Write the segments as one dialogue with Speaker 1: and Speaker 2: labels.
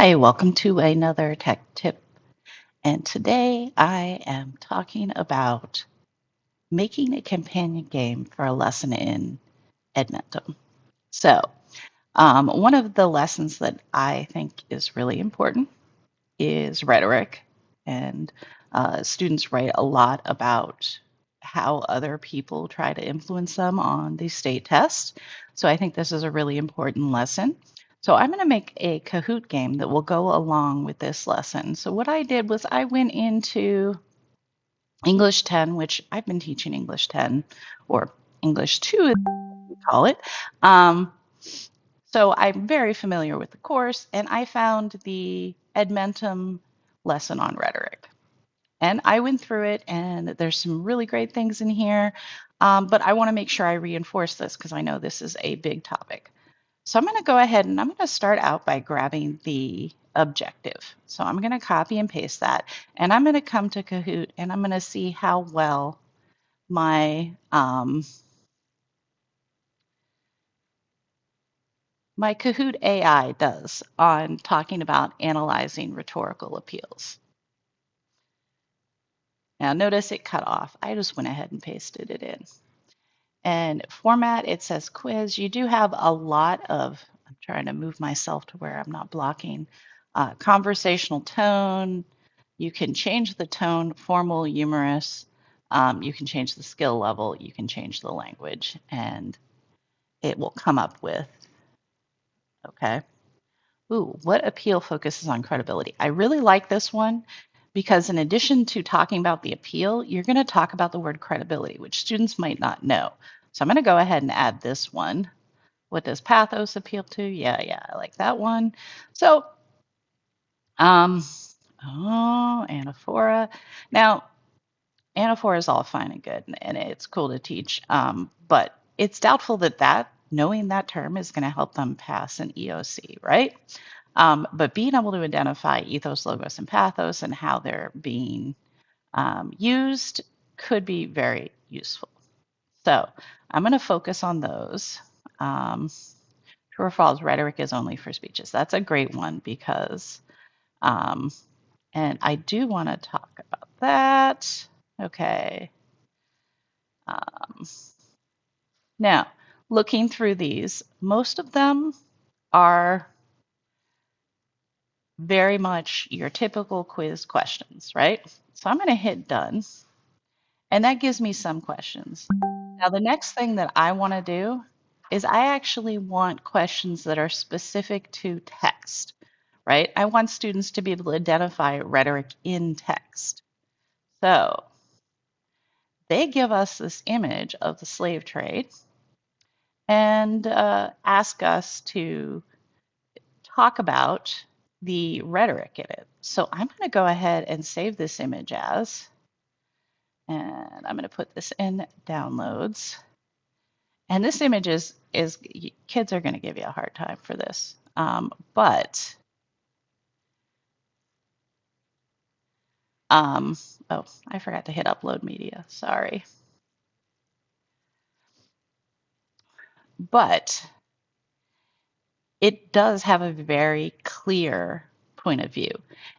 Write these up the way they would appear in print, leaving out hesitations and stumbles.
Speaker 1: Hi, welcome to another tech tip. And today I am talking about making a companion game for a lesson in Edmentum. So, one of the lessons that I think is really important is rhetoric. And students write a lot about how other people try to influence them on the state test. So I think this is a really important lesson. So I'm going to make a Kahoot game that will go along with this lesson. So what I did was I went into English 10, which I've been teaching English 10 or English 2, as we call it. Um, so I'm very familiar with the course, and I found the Edmentum lesson on rhetoric. And I went through it, and there's some really great things in here. But I want to make sure I reinforce this because I know this is a big topic. So I'm going to go ahead and I'm going to start out by grabbing the objective. So I'm going to copy and paste that. And I'm going to come to Kahoot and I'm going to see how well my my Kahoot AI does on talking about analyzing rhetorical appeals. Now notice it cut off. I just went ahead and pasted it in. And format, it says quiz. You do have a lot of, I'm trying to move myself to where I'm not blocking, conversational tone. You can change the tone, formal, humorous. You can change the skill level. You can change the language, and it will come up with, okay. Ooh, what appeal focuses on credibility? I really like this one because in addition to talking about the appeal, you're going to talk about the word credibility, which students might not know. So I'm going to go ahead and add this one. What does pathos appeal to? Yeah, I like that one. So, anaphora. Now, anaphora is all fine and good, and it's cool to teach, but it's doubtful that knowing that term is going to help them pass an EOC, right? But being able to identify ethos, logos, and pathos and how they're being used could be very useful. So I'm going to focus on those. True or false, rhetoric is only for speeches. That's a great one because, and I do want to talk about that. Okay. Now, looking through these, most of them are very much your typical quiz questions, right? So I'm going to hit done. And that gives me some questions. Now, the next thing that I want to do is I actually want questions that are specific to text, right? I want students to be able to identify rhetoric in text. So they give us this image of the slave trade and ask us to talk about the rhetoric in it. So I'm going to go ahead and save this image as, and I'm going to put this in downloads. And this image is kids are going to give you a hard time for this. But oh, I forgot to hit upload media. Sorry. But it does have a very clear point of view.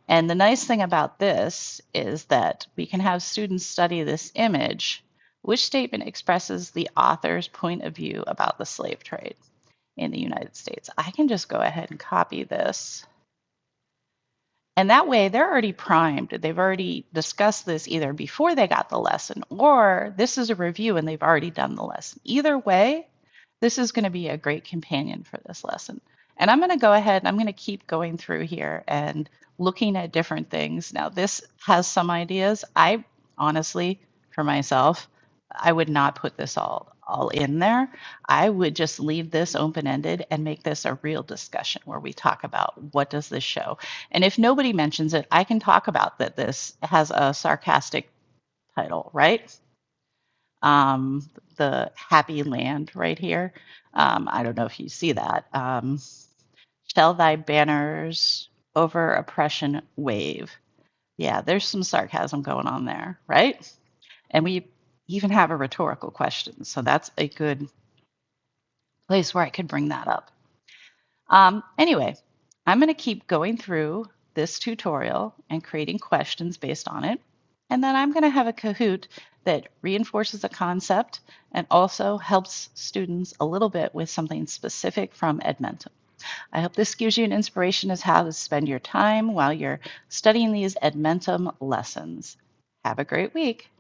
Speaker 1: And the nice thing about this is that we can have students study this image. Which statement expresses the author's point of view about the slave trade in the United States? I can just go ahead and copy this. And that way they're already primed. They've already discussed this either before they got the lesson or this is a review and they've already done the lesson. Either way, this is going to be a great companion for this lesson. And I'm going to go ahead and I'm going to keep going through here and looking at different things. Now, this has some ideas. I honestly, for myself, I would not put this all in there. I would just leave this open-ended and make this a real discussion where we talk about what does this show. And if nobody mentions it, I can talk about that this has a sarcastic title, right? The happy land right here. I don't know if you see that. Shall thy banners over oppression wave. Yeah, there's some sarcasm going on there, right? And we even have a rhetorical question. So that's a good place where I could bring that up. Anyway, I'm going to keep going through this tutorial and creating questions based on it. And then I'm going to have a Kahoot that reinforces a concept and also helps students a little bit with something specific from Edmentum. I hope this gives you an inspiration as how to spend your time while you're studying these Edmentum lessons. Have a great week.